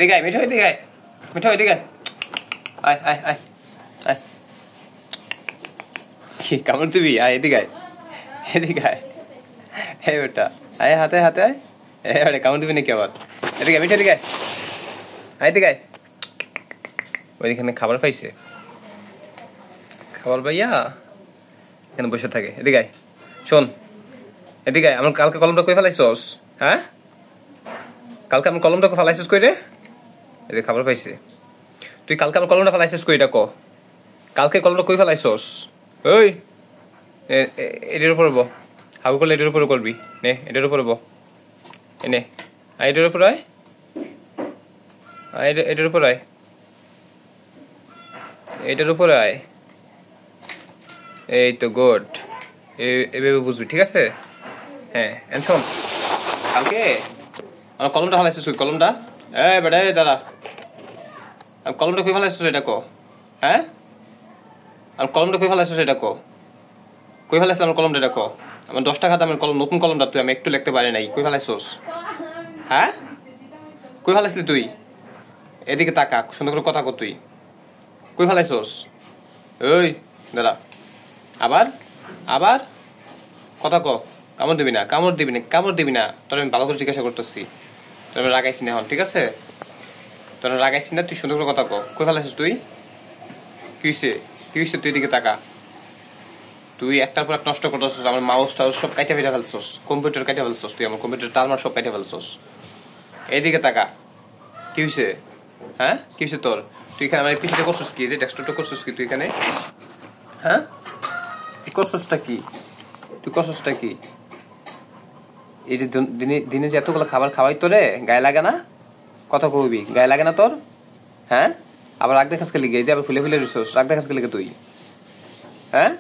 এদিকে আয় মিঠু, এদিকে আয় মিঠু, এদিকে আয় আয় আয় আয়। কি কামড় দিবি? আয় এদিকে আয়, এদিকে আয়। হে বেটা আয়, হাতে হাতে আয়। এবারে কামড় দিবি নাকি আবার? এদিকে মিঠু, এদিকে আয়, এদিকে আয়। ওইখানে খাবার পাইছে, খাবার পাইয়া এখানে বসে থাকে। এদিকে আয়, শোন এদিকে আয়। আমার কালকে কলমটা কই ফেলাইছস? হ্যাঁ, কালকে আমার কলমটা ফেলাইছিস কই রে? এদিকে খাবার পাইছে। তুই কালকে আমার কলমটা ফেলাইছিস কই? এটা ক, কালকে কলমটা কই ফেলাইছস? ওই এটার উপরে বো, হাগু করলে এটার উপরে করবি। নে এটার উপরে বো, এনে আয়, এটার উপরে আয়, এটার উপরে আয়, এটার উপরে আয়। এই তো গুড, এভাবে বুঝবি, ঠিক আছে? হ্যাঁ শোন, কালকে আমার কলমটা ফেলাইছিস কই? কলমটা বেটা দাঁড়া, কলমটা কই ফেলাইছিস এটা ক। হ্যাঁ, আর কলমটা কই ফেলাইছিস এটা ক, কই ফেলাইছিস আমার কলমটা এটা ক। আমার 10 টাকা দামের কলম, নতুন কলমটা তুই, আমি একটু লিখতে পারি নাই, কই ফেলাইছিস? হ্যাঁ, কই ফেলাইছিস তুই? এদিকে তাকা, সুন্দর করে কথা কর, তুই কই ফেলাইছিস? ওই দাঁড়া, আবার আবার কথা ক। কামড় দিবি না, কামড় দিবি না, কামড় দিবি না। তোর আমি ভালো করে জিজ্ঞাসা করতেছি, তোর আমি রাগাইছি না এখন, ঠিক আছে? তোর রাগাইছি না, তুই সুন্দর করে কথা ক। কই ফেলাইছিস তুই? কি হয়েছে, কি হয়েছে? তুই এদিকে তাকা। তুই একটার পর এক নষ্ট করতেছিস, আমার মাউস টাউস সব কাইটা ফেটে ফেলছিস, কম্পিউটার কাইটা ফেলছিস, তুই আমার কম্পিউটার টালমার সব কাইটা ফেলছিস। এইদিকে তাকা, কি হয়েছে? হ্যাঁ, কি হয়েছে তোর? তুই এখানে আমার পিছিয়ে করছিস কি? যে ডেস্কটপটা করছিস কি তুই এখানে? হ্যাঁ, করছিসটা কি তুই? করছিসটা কি? এই যে দিনে যে এতগুলো খাবার খাওয়াই তোরে, গায়ে লাগে না? কথা কবি, গায়ে লাগে না তোর? হ্যাঁ, আবার রাগ দেখাস কে লিগে? এই যে আবার ফুলে ফুলে রইছস, রাগ দেখাস কে লিগে তুই? হ্যাঁ।